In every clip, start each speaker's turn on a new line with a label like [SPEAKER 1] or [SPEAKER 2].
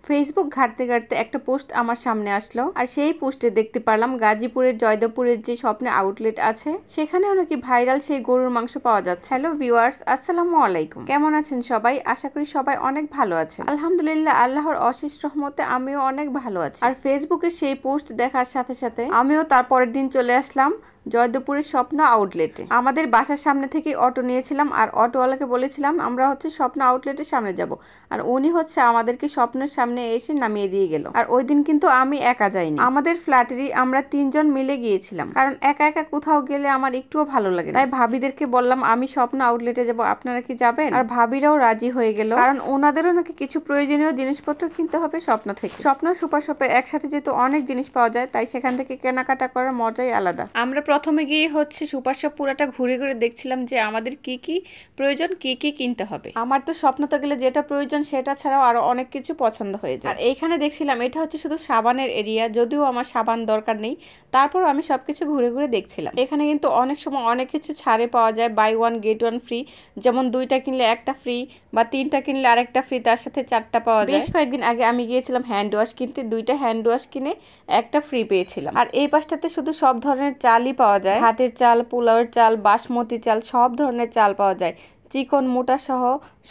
[SPEAKER 1] Facebook ঘাঁটতে ঘাঁটতে একটা পোস্ট আমার সামনে আসলো, আর সেই পোস্টে দেখতে পারলাম গাজীপুরের জয়দেবপুরের যে স্বপ্নে আউটলেট আছে সেখানেও নাকি ভাইরাল সেই গরুর মাংস পাওয়া যাচ্ছে। হ্যালো ভিউয়ার্স, আসসালামু আলাইকুম। কেমন আছেন সবাই? আশা করি সবাই অনেক ভালো আছেন। আলহামদুলিল্লাহ, আল্লাহর অশেষ রহমতে আমিও অনেক ভালো আছি। আর ফেসবুকে সেই পোস্ট দেখার সাথে সাথে আমিও তার পরের দিন চলে আসলাম জয়দেবপুরের স্বপ্ন আউটলেটে। আমাদের বাসার সামনে থেকে অটো নিয়েছিলাম, আর অটোওয়ালাকে বলেছিলাম আমরা হচ্ছে স্বপ্ন আউটলেটের সামনে যাব, আর উনি হচ্ছে আমাদেরকে স্বপ্নের সামনে এসে নামিয়ে দিয়ে গেল। আর ওই দিন কিন্তু আমি একা যাইনি, আমাদের ফ্ল্যাটেরই আমরা 3 জন মিলে গিয়েছিলাম, কারণ একা একা কোথাও গেলে আমার একটুও ভালো লাগে না। তাই ভাবিদেরকে বললাম আমি স্বপ্ন আউটলেটে যাব, আপনারা কি যাবেন? আর ভাবিরাও রাজি হয়ে গেল, কারণ ওনাদেরও নাকি কিছু প্রয়োজনীয় জিনিসপত্র কিনতে হবে স্বপ্ন থেকে। স্বপ্ন সুপার শপে একসাথে যেহেতু অনেক জিনিস পাওয়া যায়, তাই সেখান থেকে কেনাকাটা করার মজাই আলাদা। আমরা প্রথমে গিয়ে হচ্ছে সুপার শপ পুরাটা ঘুরে ঘুরে দেখছিলাম যে আমাদের কি কি প্রয়োজন, কি কি কিনতে হবে। আমার তো স্বপ্নতে গেলে যেটা প্রয়োজন সেটা ছাড়াও আরো অনেক কিছু পছন্দ হয়ে যায়। আর এইখানে দেখছিলাম এটা হচ্ছে শুধু সাবানের এরিয়া, যদিও আমার সাবান দরকার নেই, তারপর আমি সবকিছু ঘুরে ঘুরে দেখছিলাম। এখানে কিন্তু অনেক সময় অনেক কিছু ছাড়ে পাওয়া যায়, buy one get one free, যেমন 2টা কিনলে 1টা ফ্রি, বা 3টা কিনলে আরেকটা ফ্রি, তার সাথে 4টা পাওয়া যায়। বেশ কয়েকদিন আগে আমি গিয়েছিলাম হ্যান্ড ওয়াশ কিনতে, 2টা হ্যান্ড ওয়াশ কিনে 1টা ফ্রি পেয়েছিলাম। আর এই পাশটাতে শুধু সব ধরনের চালই পাওয়া যায়, ভাতের চাল, পোলাওয়ের চাল, বাসমতি চাল, সব ধরনের চাল পাওয়া যায়, চিকন মোটা সহ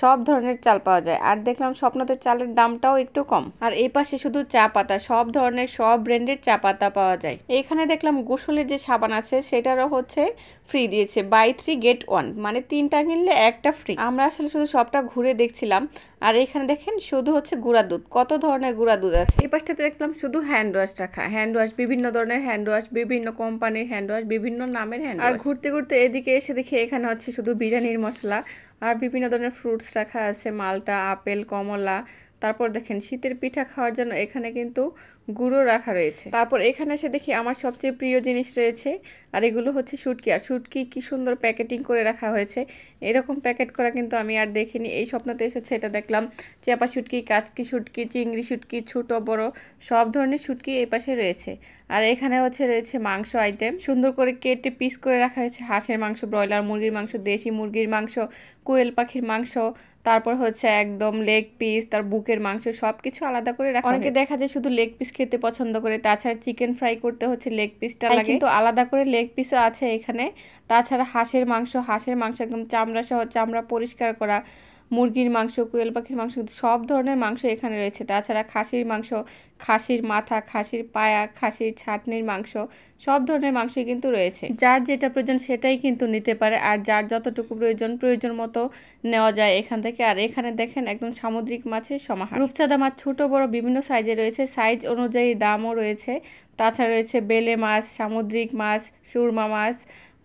[SPEAKER 1] সব ধরনের চাল পাওয়া যায়। আর দেখলাম স্বপ্নতে চালের দামটাও একটু কম। আর এই পাশে শুধু চা পাতা, সব ধরনের সব ব্র্যান্ডের চা পাতা পাওয়া যায়। এখানে দেখলাম গোসলের যে সাবান আছে সেটারও হচ্ছে ফ্রি দিয়েছে, বাই 3 গেট 1, মানে 3টা কিনলে 1টা ফ্রি। আমরা আসলে শুধু সবটা ঘুরে দেখছিলাম। আর এখানে দেখেন শুধু হচ্ছে গুঁড়া দুধ, কত ধরনের গুঁড়া দুধ আছে। এই পাশটাতে দেখলাম শুধু হ্যান্ড ওয়াশ রাখা, হ্যান্ড ওয়াশ, বিভিন্ন ধরনের হ্যান্ড ওয়াশ, বিভিন্ন কোম্পানির হ্যান্ড ওয়াশ, বিভিন্ন নামের হ্যান্ড ওয়াশ। আর ঘুরতে ঘুরতে এদিকে এসে দেখি এখানে হচ্ছে শুধু বিরিয়ানির মশলা আর বিভিন্ন ধরনের ফ্রুটস রাখা আছে, মালটা, আপেল, কমলা। তারপর দেখেন শীতের পিঠা খাওয়ার জন্য এখানে কিন্তু গুঁড়ো রাখা রয়েছে। তারপর এখানে এসে দেখি আমার সবচেয়ে প্রিয় জিনিস রয়েছে, আর এগুলো হচ্ছে শুটকি। আর শুটকি কি সুন্দর প্যাকেটিং করে রাখা হয়েছে, এরকম প্যাকেট করা কিন্তু আমি আর দেখিনি, এই স্বপ্নতে এসেছে এটা দেখলাম। চেপা শুটকি, কাচকি শুটকি, চিংড়ি শুটকি, ছোট বড় সব ধরনের শুটকি এই পাশে রয়েছে। আর এখানে হচ্ছে রয়েছে মাংস আইটেম, সুন্দর করে কেটে পিস করে রাখা হয়েছে, হাঁসের মাংস, ব্রয়লার মুরগির মাংস, দেশি মুরগির মাংস, কোয়েল পাখির মাংস, তারপর হচ্ছে একদম লেগ পিস, তার বুকের মাংস, সবকিছু আলাদা করে রাখা। অনেকে দেখা যায় শুধু লেগ পিস খেতে পছন্দ করে, তাছাড়া চিকেন ফ্রাই করতে হচ্ছে লেগ পিসটা লাগে, কিন্তু আলাদা করে লেগ পিসও আছে এখানে। তাছাড়া হাঁসের মাংস একদম চামড়া সহ, চামড়া পরিষ্কার করা, মুরগির মাংস, কোয়েল পাখির মাংস, সব ধরনের মাংস এখানে রয়েছে। তাছাড়া খাসির মাংস, খাসির মাথা, খাসির পায়া, খাসির ছাটনির মাংস, সব ধরনের মাংসই কিন্তু রয়েছে। যার যেটা প্রয়োজন সেটাই কিন্তু নিতে পারে, আর যার যতটুকু প্রয়োজন মতো নেওয়া যায় এখান থেকে। আর এখানে দেখেন একদম সামুদ্রিক মাছের সমাহার, রূপচাঁদা মাছ ছোট বড় বিভিন্ন সাইজে রয়েছে, সাইজ অনুযায়ী দামও রয়েছে। তাছাড়া রয়েছে বেলে মাছ, সামুদ্রিক মাছ, সুরমা মাছ,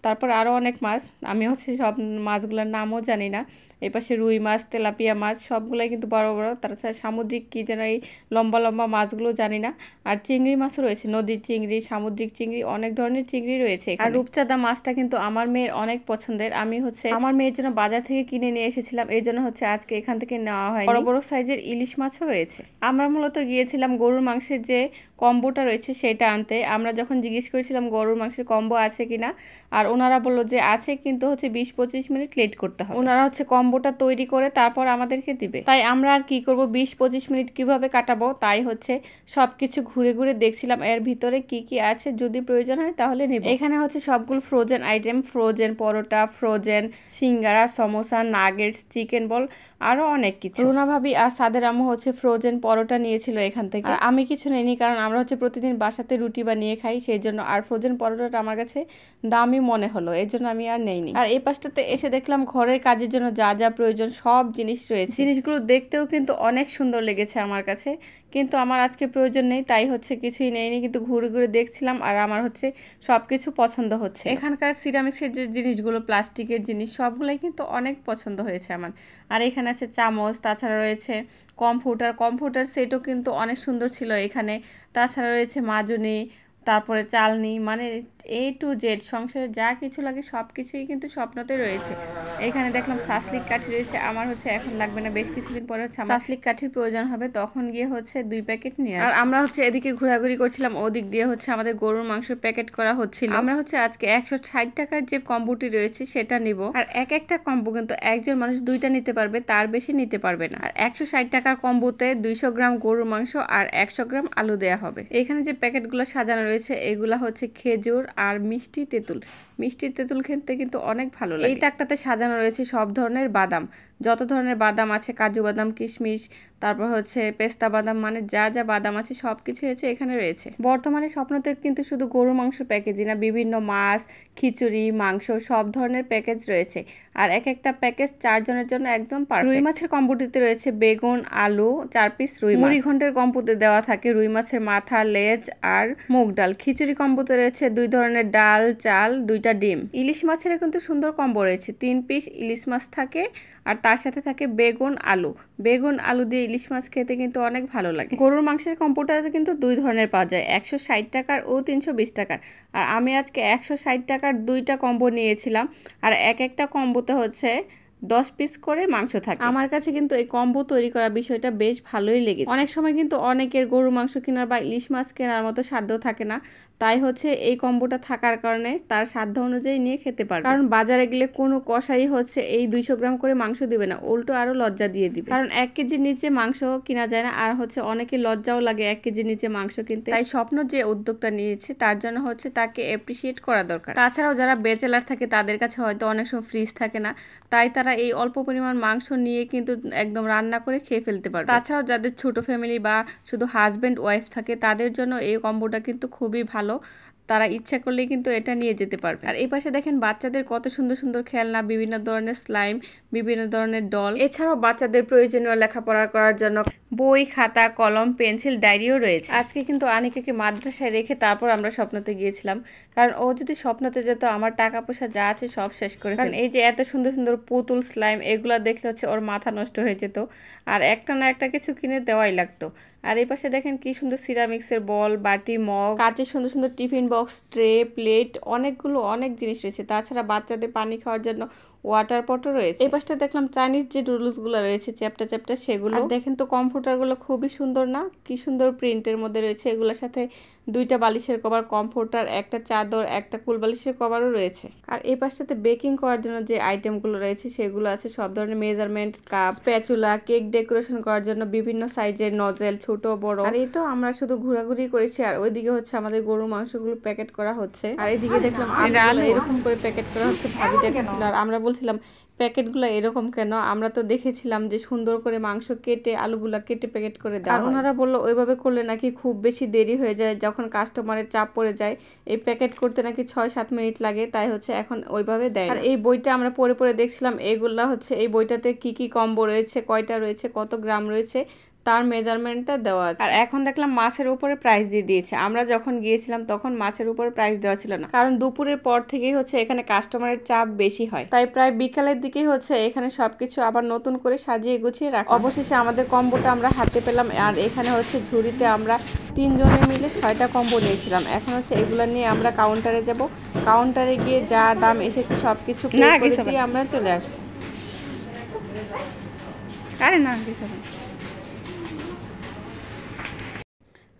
[SPEAKER 1] তারপর আরও অনেক মাছ, আমি হচ্ছে সব মাছগুলোর নামও জানি না। এপাশে রুই মাছ, তেলাপিয়া মাছ, সবগুলোই কিন্তু বড় বড়। তাছাড়া সামুদ্রিক কি যেন এই লম্বা লম্বা মাছগুলো জানি না। আর চিংড়ি মাছও রয়েছে, নদীর চিংড়ি, সামুদ্রিক চিংড়ি, অনেক ধরনের চিংড়ি রয়েছে। আর রূপচাঁদা মাছটা কিন্তু আমার মেয়ের অনেক পছন্দের, আমি হচ্ছে আমার মেয়ের জন্য বাজার থেকে কিনে নিয়ে এসেছিলাম, এই জন্য হচ্ছে আজকে এখান থেকে নেওয়া হয়। বড় বড় সাইজের ইলিশ মাছও রয়েছে। আমরা মূলত গিয়েছিলাম গরুর মাংসের যে কম্বোটা রয়েছে সেটা আনতে। আমরা যখন জিজ্ঞেস করেছিলাম গরুর মাংসের কম্বো আছে কিনা, আর ওনারা বললো যে আছে, কিন্তু হচ্ছে 20-25 মিনিট লেট করতে হবে। ওনারা হচ্ছে কম্বোটা তৈরি করে তারপর আমাদেরকে দিবে। তাই আমরা আর কি করব, 20-25 মিনিট কিভাবে কাটাবো, তাই হচ্ছে সবকিছু ঘুরে ঘুরে দেখছিলাম এর ভিতরে কি কি আছে, যদি প্রয়োজন হয় তাহলে নেব। এখানে হচ্ছে সবগুলো ফ্রোজেন আইটেম, ফ্রোজেন পরোটা, ফ্রোজেন সিঙ্গারা, সমোসা, নাগেটস, চিকেন বল, আরো অনেক কিছু। রুনা ভাবি আর সাদের আম্মু হচ্ছে ফ্রোজেন পরোটা নিয়েছিল এখান থেকে, আর আমি কিছু নেইনি, কারণ আমরা হচ্ছে প্রতিদিন বাসাতে রুটি বানিয়ে খাই, সেই জন্য। আর ফ্রোজেন পরোটাটা আমার কাছে দামি মনে হলো, এই জন্য আমি আর নেইনি। আর এই পাশটাতে এসে দেখলাম ঘরের কাজের জন্য যা যা প্রয়োজন সব জিনিস রয়েছে। জিনিসগুলো দেখতেও কিন্তু অনেক সুন্দর লেগেছে আমার কাছে, কিন্তু আমার আজকে প্রয়োজন নেই, তাই হচ্ছে কিছুই নেইনি, কিন্তু ঘুরে ঘুরে দেখছিলাম আর আমার হচ্ছে সবকিছু পছন্দ হচ্ছে। এখানকার সিরামিক্সের যে জিনিসগুলো, প্লাস্টিকের জিনিস, সবগুলাই কিন্তু অনেক পছন্দ হয়েছে আমার। আর এখানে আছে চামচ, তাছাড়া রয়েছে কম্পিউটার সেটও কিন্তু অনেক সুন্দর ছিল এখানে। তাছাড়া রয়েছে মাজনি, তারপরে চালনি, মানে A to Z সংসারে যা কিছু লাগে সব কিছুই কিন্তু স্বপ্নতে রয়েছে। এখানে দেখলাম সাসলিক কাঠি রয়েছে, আমার হচ্ছে এখন লাগবে না, বেশ কিছুদিন পরে হচ্ছে সাসলিক কাঠির প্রয়োজন হবে, তখন গিয়ে হচ্ছে 2 প্যাকেট নিয়ে আসবো। আর আমরা হচ্ছে এদিকে ঘোরাঘুরি করছিলাম, ওদিক দিয়ে হচ্ছে আমাদের গরুর মাংস প্যাকেট করা হচ্ছিল। আমরা হচ্ছে আজকে 160 টাকার যে কম্বোটি রয়েছে সেটা নিব। আর একটা কম্বো কিন্তু একজন মানুষ 2টা নিতে পারবে, তার বেশি নিতে পারবে না। আর 160 টাকার কম্বোতে 200 গ্রাম গরুর মাংস আর 100 গ্রাম আলু দেয়া হবে। এখানে যে প্যাকেটগুলো সাজানো রয়েছে এগুলা হচ্ছে খেজুর আর মিষ্টি তেঁতুল। মিষ্টি তেঁতুল খেতে কিন্তু অনেক ভালো লাগে। এই তাকটাতে সাজানো রয়েছে সব ধরনের বাদাম, যত ধরনের বাদাম আছে, কাজু বাদাম, কিশমিশ, তারপর হচ্ছে পেস্তা বাদাম, মানে যা যা বাদাম আছে সবকিছু হচ্ছে এখানে রয়েছে। বর্তমানে স্বপ্নতে কিন্তু শুধু গরু মাংস প্যাকেজই না, বিভিন্ন মাছ, খিচুড়ি, মাংস সব ধরনের প্যাকেজ রয়েছে। আর একটা প্যাকেজ 4 জনের জন্য একদম পারফেক্ট। রুই মাছের কম্বোটিতে রয়েছে বেগুন, আলু, 4 পিস রুই মাছ। মুড়ি ঘন্টের কম্বোতে দেওয়া থাকে রুই মাছের মাথা, লেজ আর মুগ ডাল। খিচুড়ি কম্বোতে রয়েছে 2 ধরনের ডাল, চাল, 2টা ডিম। ইলিশ মাছের কিন্তু সুন্দর কম্বো রয়েছে, 3 পিস ইলিশ মাছ থাকে আর তার সাথে থাকে বেগুন, আলু। বেগুন আলু দিয়ে ইলিশ মাছ খেতে কিন্তু অনেক ভালো লাগে। গরুর মাংসের কম্বোটাতে কিন্তু 2 ধরনের পাওয়া যায়, 160 টাকার ও 320 টাকার। আর আমি আজকে 160 টাকার 2টা কম্বো নিয়েছিলাম। আর একটা কম্বোতে হচ্ছে 10 পিস করে মাংস থাকে। আমার কাছে কিন্তু এই কম্বো তৈরি করা বিষয়টা বেশ ভালোই লেগেছে। অনেক সময় কিন্তু অনেকের গরু মাংস কেনার বা ইলিশ মাছ কেনার মতো সাধ্য থাকে না, তাই হচ্ছে এই কম্বোটা থাকার কারণে তার সাধ্য অনুযায়ী নিয়ে খেতে পারবে। কারণ বাজারে গেলে কোনো কষাই হচ্ছে এই 200 গ্রাম করে মাংস দিবে না, উল্টো আরো লজ্জা দিয়ে দিবে। কারণ 1 কেজির নিচে মাংস কিনা যায় না, আর হচ্ছে অনেকে লজ্জাও লাগে 1 কেজির নিচে মাংস কিনতে। তাই স্বপ্ন যে উদ্যোগটা নিয়েছে তার জন্য হচ্ছে তাকে অ্যাপ্রিসিয়েট করা দরকার। তাছাড়াও যারা ব্যাচেলার থাকে তাদের কাছে হয়তো অনেক সময় ফ্রিজ থাকে না, তাই তারা এই অল্প পরিমাণ মাংস নিয়ে কিন্তু একদম রান্না করে খেয়ে ফেলতে পারবে। তাছাড়াও যাদের ছোট ফ্যামিলি বা শুধু হাজবেন্ড ওয়াইফ থাকে তাদের জন্য এই কম্বোটা কিন্তু খুবই ভালো, তারা ইচ্ছা করলেই কিন্তু এটা নিয়ে যেতে পারবে। আর এই পাশে দেখেন বাচ্চাদের কত সুন্দর সুন্দর খেলনা, বিভিন্ন ধরনের স্লাইম, বিভিন্ন ধরনের ডল, এছাড়াও বাচ্চাদের প্রয়োজনীয় লেখাপড়া করার জন্য বই, খাতা, কলম, পেন্সিল, ডায়েরিও রয়েছে। আজকে কিন্তু আনিকাকে মাদ্রাসায় রেখে তারপর আমরা স্বপ্নতে গিয়েছিলাম, কারণ ও যদি স্বপ্নতে যেত আমার টাকা পয়সা যা আছে সব শেষ করে। কারণ এই যে এত সুন্দর সুন্দর পুতুল, স্লাইম, এগুলা দেখলে হচ্ছে ওর মাথা নষ্ট হয়ে যেত, আর একটা না একটা কিছু কিনে দেওয়াই লাগতো। আর এই পাশে দেখেন কি সুন্দর সিরামিক্সের বল, বাটি, মগ, কাচের সুন্দর সুন্দর টিফিন বক্স, ট্রে, প্লেট, অনেক জিনিস রয়েছে। তাছাড়া বাচ্চাদের পানি খাওয়ার জন্য ওয়াটার পটও রয়েছে। এই পাশটা দেখলাম চাইনিজ যে নুডলস গুলো রয়েছে চ্যাপটা চ্যাপটা, সেগুলো দেখেন তো। কমফোর্টার গুলো খুবই সুন্দর না, কি সুন্দর প্রিন্টের মধ্যে রয়েছে। এগুলোর সাথে 2টা বালিশের কভার, কমফোর্টার, একটা চাদর, একটা কুল বালিশের কভারও রয়েছে। আর এই পাশটাতে বেকিং করার জন্য যে আইটেম গুলো রয়েছে সেগুলো আছে সব ধরনের measurement cup, spatula, cake decoration করার জন্য বিভিন্ন সাইজের নজেল, ছোট বড়। আর এই তো আমরা শুধু ঘোরাঘুরি করেছি, আর ওইদিকে হচ্ছে আমাদের গরুর মাংসগুলো প্যাকেট করা হচ্ছে। আর এইদিকে দেখলাম আলু এরকম করে প্যাকেট করা হচ্ছে, ভাবি দেখাচ্ছিল। আর আমরা বলছিলাম প্যাকেটগুলো এরকম কেন, আমরা তো দেখেছিলাম যে সুন্দর করে মাংস কেটে আলুগুলা কেটে প্যাকেট করে দেয়। আর ওনারা বললো ওইভাবে করলে নাকি খুব বেশি দেরি হয়ে যায়, যখন কাস্টমারের চাপ পড়ে যায় এই প্যাকেট করতে নাকি 6-7 মিনিট লাগে, তাই হচ্ছে এখন ওইভাবে দেয়। আর এই বইটা আমরা পড়ে পড়ে দেখছিলাম, এগুলা হচ্ছে এই বইটাতে কি কি কম্বো রয়েছে, কয়টা রয়েছে, কত গ্রাম রয়েছে, তার মেজারমেন্টটা দেওয়া আছে। আর এখন দেখলাম মাছের উপরে প্রাইস দিয়ে দিয়েছে। আমরা যখন গিয়েছিলাম তখন মাছের উপরে প্রাইস দেওয়া ছিল না, কারণ দুপুরের পর থেকেই হচ্ছে এখানে কাস্টমারের চাপ বেশি হয়, তাই প্রায় বিকালের দিকেই হচ্ছে এখানে সবকিছু আবার নতুন করে সাজিয়ে গুছিয়ে রাখা। অবশেষে আমাদের কম্বোটা আমরা হাতে পেলাম। আর এখানে হচ্ছে ঝুড়িতে আমরা 3 জনে মিলে 6টা কম্বো নিয়েছিলাম। এখন হচ্ছে এগুলা নিয়ে আমরা কাউন্টারে যাব, কাউন্টারে গিয়ে যা দাম এসেছে সবকিছু পে করে দিয়ে আমরা চলে আসবো। আরে না কিছু না।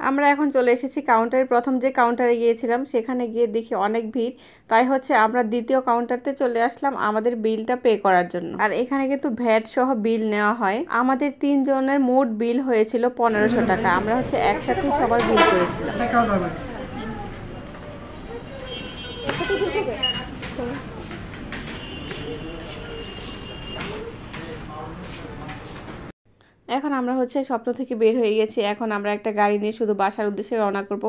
[SPEAKER 1] আমরা এখন চলে এসেছি কাউন্টারের। প্রথম যে কাউন্টারে গিয়েছিলাম সেখানে গিয়ে দেখি অনেক ভিড়, তাই হচ্ছে আমরা দ্বিতীয় কাউন্টারতে চলে আসলাম আমাদের বিলটা পে করার জন্য। আর এখানে কিন্তু ভ্যাট সহ বিল নেওয়া হয়। আমাদের 3 জনের মোট বিল হয়েছিল 1500 টাকা। আমরা হচ্ছে একসাথে সবার বিল করেছিলাম। এখন আমরা হচ্ছে স্বপ্ন থেকে বের হয়ে গেছি। এখন আমরা একটা গাড়ি নিয়ে শুধু বাসার উদ্দেশ্যে রওনা করব।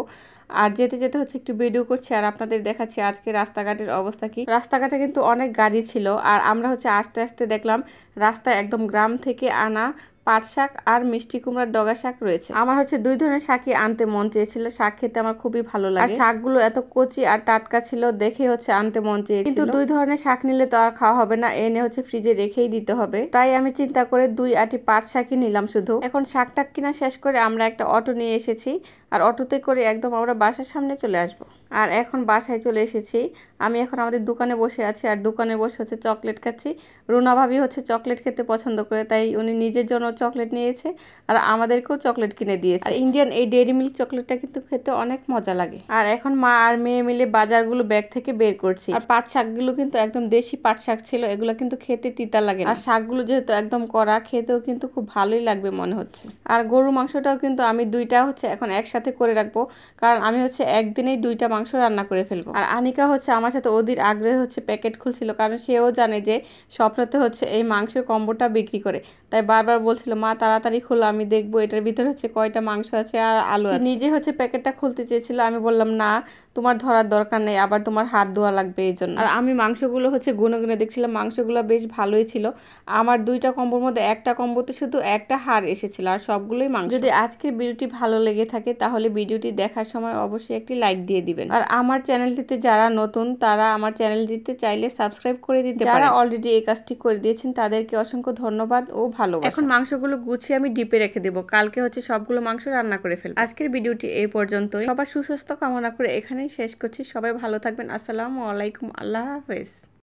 [SPEAKER 1] আর যেতে যেতে হচ্ছে একটু ভিডিও করছি আর আপনাদের দেখাচ্ছি আজকে রাস্তাঘাটের অবস্থা কি। রাস্তাঘাটে কিন্তু অনেক গাড়ি ছিল, আর আমরা হচ্ছে আস্তে আস্তে দেখলাম রাস্তায় একদম গ্রাম থেকে আনা পাট শাক আর মিষ্টি কুমড়ার ডগা শাক রয়েছে। আমার হচ্ছে 2 ধরনের শাকই আনতে মন চেয়েছিল, শাক খেতে আমার খুবই ভালো লাগে। আর শাকগুলো এত কচি আর টাটকা ছিল দেখে হচ্ছে আনতে মন চেয়েছিল, কিন্তু 2 ধরনের শাক নিলে তো আর খাওয়া হবে না, এনে হচ্ছে ফ্রিজে রেখেই দিতে হবে। তাই আমি চিন্তা করে 2 আটি পাট শাকই নিলাম শুধু। এখন শাকটা কিনা শেষ করে আমরা একটা অটো নিয়ে এসেছি। আর অটোতে করে একদম আমরা বাসার সামনে চলে আসব। আর এখন বাসায় চলে এসেছি। আমি এখন আমাদের দোকানে বসে আছি আর দোকানে বসে হচ্ছে চকলেট খাচ্ছি। রুনা ভাবি হচ্ছে চকলেট খেতে পছন্দ করে, তাই উনি নিজের জন্য চকলেট নিয়েছে আর আমাদেরকেও চকলেট কিনে দিয়েছে। আর ইন্ডিয়ান এই ডেইরি মিল্ক চকলেটটা কিন্তু খেতে অনেক মজা লাগে। আর এখন মা আর মেয়ে মিলে বাজারগুলো ব্যাগ থেকে বের করছি। আর পাট শাকগুলো কিন্তু একদম দেশি পাট শাক ছিল, এগুলো কিন্তু খেতে তিতা লাগে না। আর শাকগুলো যেহেতু একদম কড়া, খেতেও কিন্তু খুব ভালোই লাগবে মনে হচ্ছে। আর গরুর মাংসটাও কিন্তু আমি দুইটা হচ্ছে এখন একসাথে করে রাখবো, কারণ আমি হচ্ছে একদিনেই দুইটা মাংস রান্না করে ফেলবো। আর আনিকা হচ্ছে আমার সাথে অধীর আগ্রহে হচ্ছে প্যাকেট খুলছিল, কারণ সেও জানে যে স্বপ্নতে হচ্ছে এই মাংসের কম্বোটা বিক্রি করে, তাই বারবার বলছিল মা তাড়াতাড়ি খোলো, আমি দেখবো এটার ভিতরে হচ্ছে কয়টা মাংস আছে আর আলু আছে। নিজে হচ্ছে প্যাকেটটা খুলতে চেয়েছিল, আমি বললাম না তোমার ধরার দরকার নেই, আবার তোমার হাত ধোয়া লাগবে এই জন্য। আর আমি মাংসগুলো হচ্ছে গুনে গুনে দেখছিলাম, মাংসগুলো বেশ ভালোই ছিল। আমার দুইটা কম্বোর মধ্যে একটা কম্বোতে শুধু একটা হাড় এসেছিল আর সবগুলোই মাংস। যদি আজকের ভিডিওটি ভালো লেগে থাকে তাহলে ভিডিওটি দেখার সময় অবশ্যই একটি লাইক দিয়ে দিবেন। আর আমার চ্যানেলটিতে যারা নতুন তারা আমার চ্যানেলটিতে চাইলে সাবস্ক্রাইব করে দিতে পারেন। যারা অলরেডি এই কাজটি করে দিয়েছেন তাদেরকে অসংখ্য ধন্যবাদ ও ভালোবাসা। এখন মাংসগুলো গুছিয়ে আমি ডিপে রেখে দেবো, কালকে হচ্ছে সবগুলো মাংস রান্না করে ফেলবো। আজকের ভিডিওটি এই পর্যন্তই। সবার সুস্বাস্থ্য কামনা করে এখানেই শেষ করছি। সবাই ভালো থাকবেন। আসসালামু আলাইকুম। আল্লাহ হাফেজ।